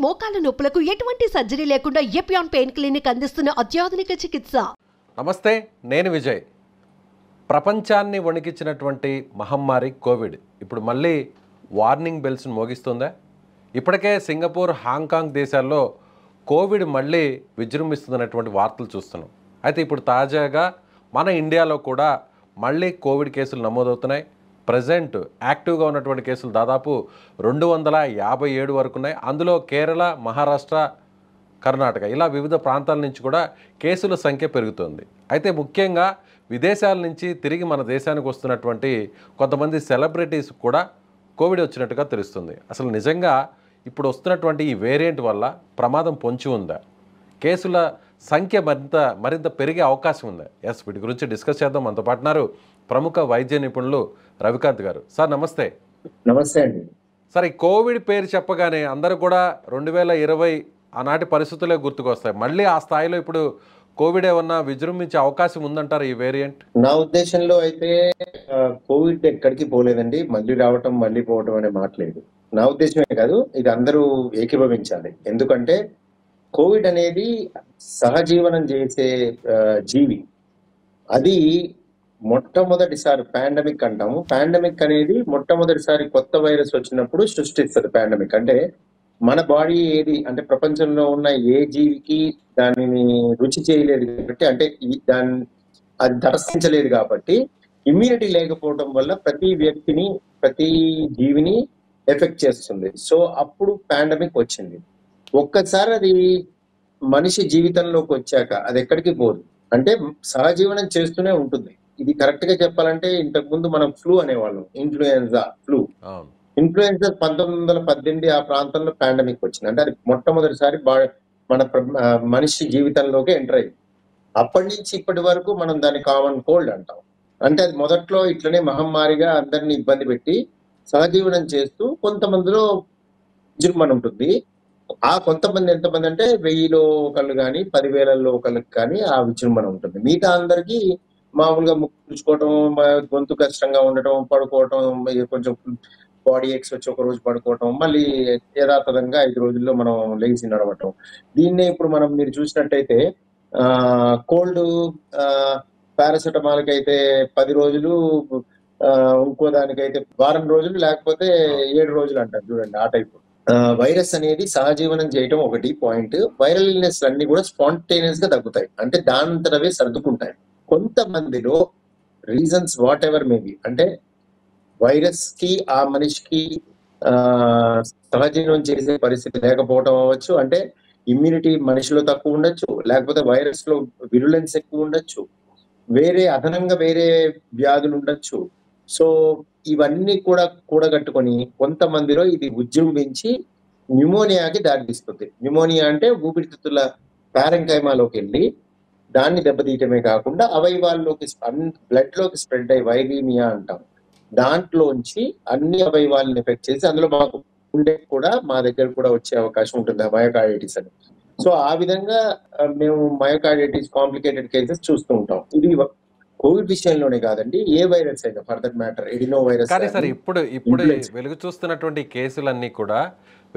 మోకాల నొప్పులకు ఎటువంటి సర్జరీ లేకుండా ఎపియాన్ పెయిన్ క్లినిక్ అందిస్తున్న అత్యాధునిక చికిత్స. నమస్తే, నేను విజయ్. ప్రపంచాన్ని వణికించినటువంటి మహమ్మారి కోవిడ్ ఇప్పుడు మళ్ళీ వార్నింగ్ బెల్స్ను మోగిస్తుందా? ఇప్పటికే సింగపూర్, హాంకాంగ్ దేశాల్లో కోవిడ్ మళ్ళీ విజృంభిస్తుందనేటువంటి వార్తలు చూస్తున్నాం. అయితే ఇప్పుడు తాజాగా మన ఇండియాలో కూడా మళ్ళీ కోవిడ్ కేసులు నమోదవుతున్నాయి. ప్రజెంట్ యాక్టివ్గా ఉన్నటువంటి కేసులు దాదాపు 257 వరకు ఉన్నాయి. అందులో కేరళ, మహారాష్ట్ర, కర్ణాటక ఇలా వివిధ ప్రాంతాల నుంచి కూడా కేసుల సంఖ్య పెరుగుతుంది. అయితే ముఖ్యంగా విదేశాల నుంచి తిరిగి మన దేశానికి వస్తున్నటువంటి కొంతమంది సెలబ్రిటీస్ కూడా కోవిడ్ వచ్చినట్టుగా తెలుస్తుంది. అసలు నిజంగా ఇప్పుడు వస్తున్నటువంటి ఈ వేరియంట్ వల్ల ప్రమాదం పొంచి ఉందా? కేసుల సంఖ్య మరింత పెరిగే అవకాశం ఉందా? వీటి గురించి డిస్కస్ చేద్దాం. మనతో పాటున్నారు ప్రముఖ వైద్య నిపుణులు రవికాంత్ గారు. సార్ నమస్తే. నమస్తే అండి. సార్, ఈ కోవిడ్ పేరు చెప్పగానే అందరూ కూడా 2020 ఆనాటి పరిస్థితులే గుర్తుకొస్తాయి. మళ్ళీ ఆ స్థాయిలో ఇప్పుడు కోవిడ్ ఏమన్నా విజృంభించే అవకాశం ఉందంటారు ఈ వేరియంట్? నా ఉద్దేశంలో అయితే కోవిడ్ ఎక్కడికి పోలేదండి. మళ్ళీ రావటం మళ్ళీ పోవటం అనే మాట లేదు. నా ఉద్దేశమే కాదు, ఇది అందరూ ఏకీభవించాలి. ఎందుకంటే కోవిడ్ అనేది సహజీవనం చేసే జీవి. అది మొట్టమొదటిసారి పాండమిక్ అంటాము. పాండమిక్ అనేది మొట్టమొదటిసారి కొత్త వైరస్ వచ్చినప్పుడు సృష్టిస్తుంది. పాండమిక్ అంటే మన బాడీ ఏది అంటే ప్రపంచంలో ఉన్న ఏ జీవికి దానిని రుచి చేయలేదు కాబట్టి, అంటే అది దర్శించలేదు కాబట్టి, ఇమ్యూనిటీ లేకపోవడం వల్ల ప్రతి వ్యక్తిని, ప్రతి జీవిని ఎఫెక్ట్ చేస్తుంది. సో అప్పుడు పాండమిక్ వచ్చింది. ఒక్కసారి అది మనిషి జీవితంలోకి వచ్చాక అది ఎక్కడికి పోదు, అంటే సహజీవనం చేస్తూనే ఉంటుంది. ఇది కరెక్ట్ గా చెప్పాలంటే ఇంతకు ముందు మనం ఫ్లూ అనేవాళ్ళం, ఇన్ఫ్లుయెన్జా, ఫ్లూ. ఇన్ఫ్లుయెన్జా 1918 ఆ ప్రాంతంలో పాండమిక్ వచ్చింది. అంటే అది మొట్టమొదటిసారి మన మనిషి జీవితంలోకి ఎంటర్ అయింది. అప్పటి నుంచి ఇప్పటి వరకు మనం దాన్ని కామన్ కోల్డ్ అంటాం. అంటే అది మొదట్లో ఇట్లనే మహమ్మారిగా అందరినీ ఇబ్బంది పెట్టి సహజీవనం చేస్తూ కొంతమందిలో విజృంభణ ఉంటుంది. ఆ కొంతమంది ఎంతమంది అంటే 1000లో ఒకళ్ళు కానీ 10,000లో ఒకళ్ళకి కానీ ఆ విజృంభణ ఉంటుంది. మిగతా అందరికీ మామూలుగా ముక్కు పుచ్చుకోవటం, గొంతు కష్టంగా ఉండటం, పడుకోవటం, కొంచెం బాడీ ఎక్స్ వచ్చి ఒక రోజు పడుకోవటం, మళ్ళీ యథాతథంగా 5 రోజుల్లో మనం లేచి నడవటం. దీన్నే ఇప్పుడు మీరు చూసినట్టయితే కోల్డ్ పారాసెటమాల్ కి అయితే 10 రోజులు, ఇంకో దానికైతే వారం రోజులు, లేకపోతే 7 రోజులు అంటారు చూడండి, ఆ టైప్. వైరస్ అనేది సహజీవనం చేయటం ఒకటి పాయింట్. వైరల్ ఇల్నెస్ అన్ని కూడా స్పాంటేనియస్ గా తగ్గుతాయి, అంటే దానంతరవే సర్దుకుంటాయి. కొంతమందిలో రీజన్స్ వాట్ ఎవర్ మేబీ, అంటే వైరస్ కి ఆ మనిషికి సహజీవనం చేసే పరిస్థితి లేకపోవటం అవ్వచ్చు, అంటే ఇమ్యూనిటీ మనిషిలో తక్కువ ఉండొచ్చు, లేకపోతే వైరస్ లో విరులెన్స్ ఎక్కువ ఉండొచ్చు, అదనంగా వేరే వ్యాధులు ఉండొచ్చు. సో ఇవన్నీ కూడా కూడగట్టుకొని కొంతమందిలో ఇది విజృంభించి న్యూమోనియాకి దారితీస్తుంది. న్యూమోనియా అంటే ఊపిరితిత్తుల ప్యారెంకైమాలోకి వెళ్ళి దాన్ని దెబ్బతీయటమే కాకుండా అవయవాల్లోకి, బ్లడ్ లోకి స్ప్రెడ్ అయ్యి వైరీమియా అంటాం. దాంట్లోంచి అన్ని అవయవాలను ఎఫెక్ట్ చేసి అందులో మాకు గుండె కూడా మా దగ్గర కూడా వచ్చే అవకాశం ఉంటుంది, మయోకార్డైటిస్ అని. సో ఆ విధంగా మేము మయోకార్డైటిస్ కాంప్లికేటెడ్ కేసెస్ చూస్తూ ఉంటాం. ఇది కోవిడ్ విషయంలోనే కాదండి, ఏ వైరస్ అయినా for that matter, adeno virus. కానీ సార్, ఇప్పుడు వెలుగు చూస్తున్నటువంటి కేసులన్నీ కూడా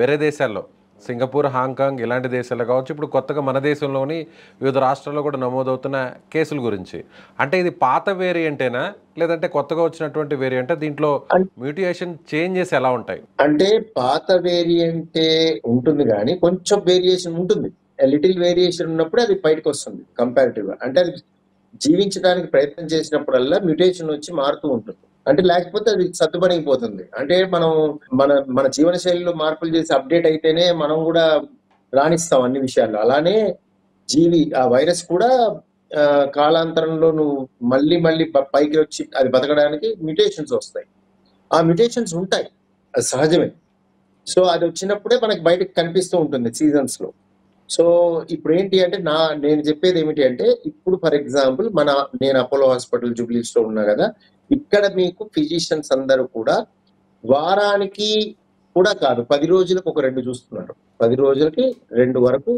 వేరే దేశాల్లో, సింగపూర్, హాంకాంగ్ ఇలాంటి దేశాల్లో కావచ్చు, ఇప్పుడు కొత్తగా మన దేశంలోని వివిధ రాష్ట్రాల్లో కూడా నమోదవుతున్న కేసుల గురించి, అంటే ఇది పాత వేరియంటేనా లేదంటే కొత్తగా వచ్చినటువంటి వేరియంటే? దీంట్లో మ్యూటేషన్ చేంజెస్ ఎలా ఉంటాయి? అంటే పాత వేరియంటే ఉంటుంది కానీ కొంచెం వేరియేషన్ ఉంటుంది. లిటిల్ వేరియేషన్ ఉన్నప్పుడు అది బయటకు వస్తుంది కంపారిటివ్ గా. అంటే అది జీవించడానికి ప్రయత్నం చేసినప్పుడల్లా మ్యూటేషన్ వచ్చి మారుతూ ఉంటుంది. అంటే లేకపోతే అది సర్దుబడిపోతుంది. అంటే మనం మన జీవన శైలిలో మార్పులు చేసి అప్డేట్ అయితేనే మనం కూడా రాణిస్తాం అన్ని విషయాల్లో. అలానే ఆ వైరస్ కూడా కాలాంతరంలో నువ్వు మళ్ళీ పైకి వచ్చి అది బతకడానికి మ్యూటేషన్స్ వస్తాయి. ఆ మ్యూటేషన్స్ ఉంటాయి, అది సహజమే. సో అది వచ్చినప్పుడే మనకి బయటకు కనిపిస్తూ ఉంటుంది సీజన్స్ లో. సో ఇప్పుడు ఏంటి అంటే నేను చెప్పేది ఏమిటి అంటే, ఇప్పుడు ఫర్ ఎగ్జాంపుల్ నేను అపోలో హాస్పిటల్ జూబ్లీస్ లో ఉన్నా కదా, ఇక్కడ మీకు ఫిజిషియన్స్ అందరూ కూడా వారానికి కూడా కాదు 10 రోజులకు ఒక 2 చూస్తున్నారు. 10 రోజులకి 2 వరకు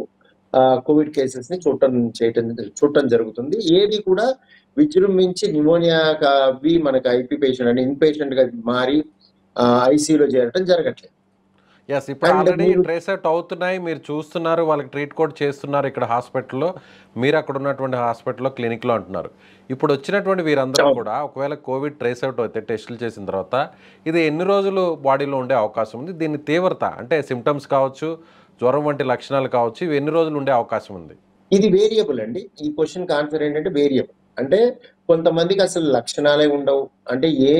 కోవిడ్ కేసెస్ ని చూడటం జరుగుతుంది. ఏది కూడా విజృంభించి న్యూమోనియా మనకి ఐపీ పేషెంట్ అంటే ఇన్ పేషెంట్ గా మారి ఐసీయూలో చేరటం జరగట్లేదు. ఎస్, ఇప్పుడు అండ్ ఆల్రెడీ మీరు ట్రేస్ అవుట్ అవుతున్నాయి, మీరు చూస్తున్నారు, వాళ్ళకి ట్రీట్ కూడా చేస్తున్నారు ఇక్కడ హాస్పిటల్లో, మీరు అక్కడ ఉన్నటువంటి హాస్పిటల్లో క్లినిక్లో అంటున్నారు. ఇప్పుడు వచ్చినటువంటి వీరందరూ అవును. కూడా ఒకవేళ కోవిడ్ ట్రేస్ అవుట్ అయితే టెస్టులు చేసిన తర్వాత ఇది ఎన్ని రోజులు బాడీలో ఉండే అవకాశం ఉంది? దీని తీవ్రత అంటే సిమ్టమ్స్ కావచ్చు, జ్వరం వంటి లక్షణాలు కావచ్చు, ఇవి ఎన్ని రోజులు ఉండే అవకాశం ఉంది? ఇది వేరియబుల్ అండి. ఈ క్వశ్చన్‌కి ఆన్సర్ ఏంటంటే వేరియబుల్. అంటే కొంతమందికి అసలు లక్షణాలే ఉండవు. అంటే ఏ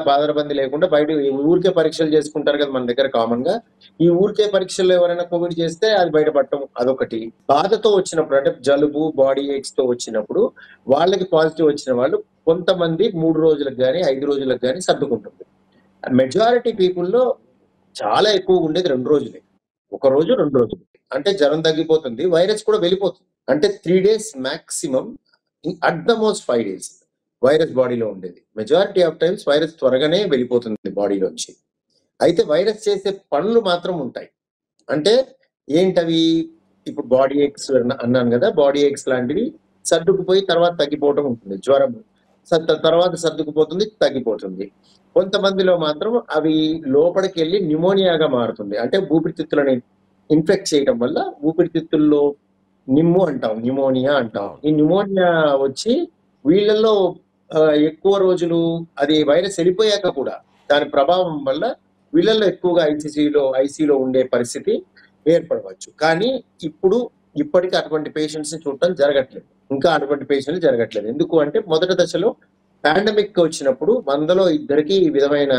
బాధరబంది లేకుండా బయట ఊరికే పరీక్షలు చేసుకుంటారు కదా మన దగ్గర కామన్‌గా. ఈ ఊరికే పరీక్షల్లో ఎవరైనా కోవిడ్ చేస్తే అది బయటపడటం అదొకటి. బాధతో వచ్చినప్పుడు అంటే జలుబు, బాడీ ఏక్స్‌తో వచ్చినప్పుడు వాళ్ళకి పాజిటివ్ వచ్చిన వాళ్ళు కొంతమంది 3 రోజులకు గాని, 5 రోజులకు గాని సర్దుకుంటుంది. మెజారిటీ పీపుల్‌లో చాలా ఎక్కువగా ఉండేది 2 రోజులే. ఒక రోజు, 2 రోజులు. అంటే జ్వరం తగ్గిపోతుంది. వైరస్ కూడా వెళ్ళిపోతుంది. అంటే 3 days maximum at the most 5 days virus బాడీలో ఉండేది. మెజారిటీ ఆఫ్ టైమ్స్ వైరస్ త్వరగానే వెళ్ళిపోతుంది బాడీలోంచి. అయితే వైరస్ చేసే పనులు మాత్రం ఉంటాయి. అంటే ఏంటవి? ఇప్పుడు బాడీ ఏక్స్ అన్నాను కదా! బాడీ ఏక్స్ లాంటివి సర్దుకుపోయి తర్వాత తగ్గిపోవటం ఉంటుంది. జ్వరం తర్వాత సర్దుకుపోతుంది, తగ్గిపోతుంది. కొంతమందిలో మాత్రం అవి లోపలికెళ్ళి న్యూమోనియాగా మారుతుంది. అంటే ఊపిరితిత్తులని ఇన్ఫెక్ట్ చేయడం వల్ల ఊపిరితిత్తుల్లో నిమ్ము అంటాం. న్యూమోనియా అంటాం. అవును. ఈ న్యూమోనియా వచ్చి వీళ్ళల్లో ఎక్కువ రోజులు అది వైరస్ వెళ్ళిపోయాక కూడా దాని ప్రభావం వల్ల వీళ్ళల్లో ఎక్కువగా ఐసీయూలో ఉండే పరిస్థితి ఏర్పడవచ్చు. కానీ ఇప్పటికి అటువంటి పేషెంట్స్‌ని చూడటం జరగట్లేదు. ఇంకా అటువంటి పేషెంట్లు జరగట్లేదు. ఎందుకు అంటే మొదటి దశలో పాండమిక్ వచ్చినప్పుడు 100లో ఇద్దరికి ఈ విధమైన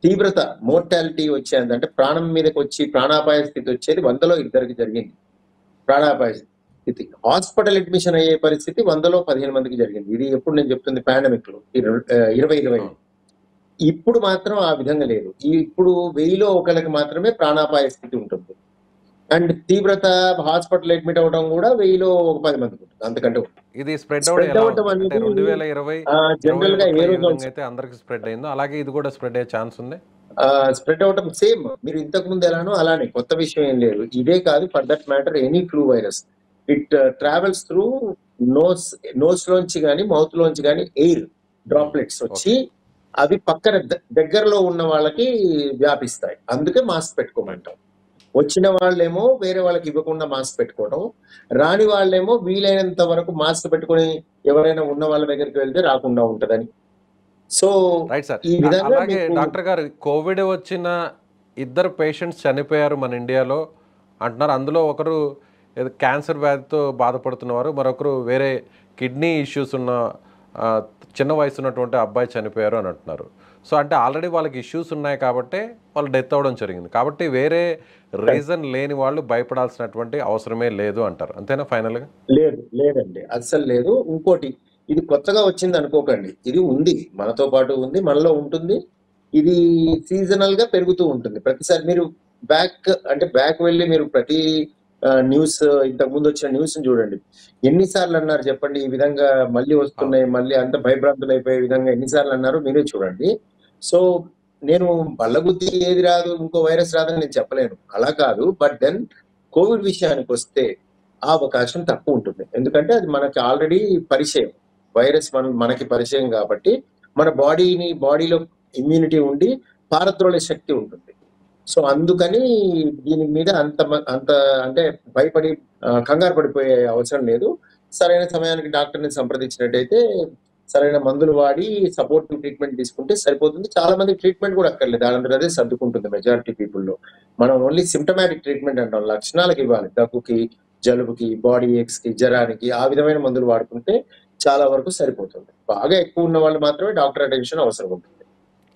తీవ్రత మోర్టాలిటీ వచ్చేది. అంటే ప్రాణం మీదకొచ్చి ప్రాణాపాయ స్థితి వచ్చేది 100లో ఇద్దరికి జరిగింది. ప్రాణాపాయ స్థితి. హాస్పిటల్ అడ్మిషన్ అయ్యే పరిస్థితి 100లో 15 మందికి జరిగింది. ఇది ఎప్పుడు నేను చెప్తుంది పాండమిక్‌లో 2020. ఇప్పుడు మాత్రం ఆ విధంగా లేదు. ఇప్పుడు 1000లో ఒకళ్ళకి మాత్రమే ప్రాణాపాయ స్థితి ఉంటుంది. అండ్ తీవ్రత హాస్పిటల్ అడ్మిట్ అవ్వడం కూడా 1000లో ఒక 10 మందికి ఉంటుంది. అంతకంటే ఇది స్ప్రెడ్ స్ప్రెడ్ ఎలా అవ్వటం ఉంది? అంటే అనేది 2020, జనరల్‌గా 21లో ఏ ఏ రోజు విధంగా అయితే అందరికి స్ప్రెడ్ అయిందో అలాగే ఇది కూడా స్ప్రెడ్ అయ్యే ఛాన్స్ ఉంది. స్ప్రెడ్ అవ్వటం సేమ్. మీరు ఇంతకు ముందు ఎలానో అలానే కొత్త విషయం ఏం లేదు. ఇదే కాదు for that matter any flu virus. It travels through nose లోంచి గాని, మౌత్ లోంచి గాని ఎయిర్ డ్రాప్లెట్స్ వచ్చి అవి పక్కన దగ్గరలో ఉన్న వాళ్ళకి వ్యాపిస్తాయి. అందుకే మాస్క్ పెట్టుకోమంటాం. వచ్చిన వాళ్ళేమో వేరే వాళ్ళకి ఇవ్వకుండా మాస్క్ పెట్టుకోవడం, రాని వాళ్ళేమో వీలైనంత వరకు మాస్క్ పెట్టుకొని ఎవరైనా ఉన్న వాళ్ళ దగ్గరికి వెళ్తే రాకుండా ఉంటదని. So right sir. ఈ విధంగా అలాగే మీకు డాక్టర్ గారు కోవిడ్ వచ్చిన ఇద్దరు పేషెంట్స్ చనిపోయారు మన ఇండియాలో అంటున్నారు. అందులో ఒకరు ఏదో క్యాన్సర్ వ్యాధితో బాధపడుతున్నవారు, మరొకరు వేరే కిడ్నీ ఇష్యూస్ ఉన్న చిన్న వయసు ఉన్నటువంటి అబ్బాయి చనిపోయారు అని అంటున్నారు. సో అంటే ఆల్రెడీ వాళ్ళకి ఇష్యూస్ ఉన్నాయి కాబట్టి వాళ్ళు డెత్ అవ్వడం జరిగింది. కాబట్టి వేరే రీజన్ లేని వాళ్ళు భయపడాల్సినటువంటి అవసరమే లేదు అంటారు. అంతేనా ఫైనల్గా? లేదండి. అస్సలు లేదు. ఇంకోటి ఇది కొత్తగా వచ్చింది అనుకోకండి. ఇది ఉంది. మనతో పాటు ఉంది. మనలో ఉంటుంది. ఇది సీజనల్ గా పెరుగుతూ ఉంటుంది. ప్రతిసారి మీరు బ్యాక్ వెళ్లి మీరు ప్రతి న్యూస్ ఇంతకు ముందు వచ్చిన న్యూస్ చూడండి. ఎన్నిసార్లు అన్నారు చెప్పండి? ఈ విధంగా మళ్ళీ వస్తున్నాయి, మళ్ళీ అంత భయభ్రాంతులు అయిపోయే విధంగా ఎన్నిసార్లు అన్నారు మీరే చూడండి. సో నేను బల్లగుద్ది ఏది రాదు, ఇంకో వైరస్ రాదని నేను చెప్పలేను. అలా కాదు. బట్ దెన్ కోవిడ్ విషయానికి వస్తే ఆ అవకాశం తక్కువ ఉంటుంది. ఎందుకంటే అది మనకి ఆల్రెడీ పరిచయం. వైరస్ మనకి పరిచయం కాబట్టి మన బాడీలో ఇమ్యూనిటీ ఉండి పారద్రోలే శక్తి ఉంటుంది. సో అందుకని దీని మీద అంత అంటే భయపడి కంగారు పడిపోయే అవసరం లేదు. సరైన సమయానికి డాక్టర్‌ని సంప్రదించినట్టయితే సరైన మందులు వాడి సపోర్టివ్ ట్రీట్మెంట్ తీసుకుంటే సరిపోతుంది. చాలా మందికి ట్రీట్మెంట్ కూడా అక్కర్లేదు. దానంతట అదే సర్దుకుంటుంది మెజారిటీ పీపుల్‌లో. మనం ఓన్లీ సింప్టమాటిక్ ట్రీట్మెంట్ అంటాం. లక్షణాలకు ఇవ్వాలి. దగ్గుకి, జలుబుకి, బాడీ ఏక్స్‌కి, జ్వరానికి ఆ విధమైన మందులు వాడుకుంటే చాలా వరకు సరిపోతుంది. బాగా ఎక్కువ ఉన్న వాళ్ళు మాత్రమే డాక్టర్ అటెన్షన్ అవసరం ఉంటుంది.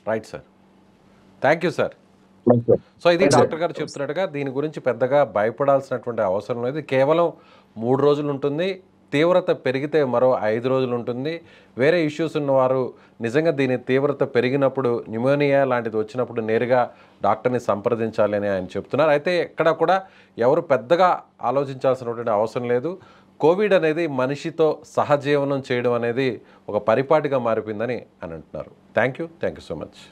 Right sir. Thank you sir. So ఇది డాక్టర్ గారు చెప్తున్నట్టుగా దీని గురించి పెద్దగా భయపడాల్సినటువంటి అవసరం లేదు. కేవలం 3 రోజులు ఉంటుంది. తీవ్రత పెరిగితే మరో 5 రోజులు ఉంటుంది. వేరే ఇష్యూస్ ఉన్నవారు నిజంగా దీని తీవ్రత పెరిగినప్పుడు న్యూమోనియా లాంటిది వచ్చినప్పుడు నేరుగా డాక్టర్ని సంప్రదించాలి అని ఆయన చెప్తున్నారు. అయితే ఎక్కడ కూడా ఎవరు పెద్దగా ఆలోచించాల్సినటువంటి అవసరం లేదు. కోవిడ్ అనేది మనిషితో సహజీవనం చేయడం అనేది ఒక పరిపాటిగా మారిపోయిందని అని అంటున్నారు. Thank you so much.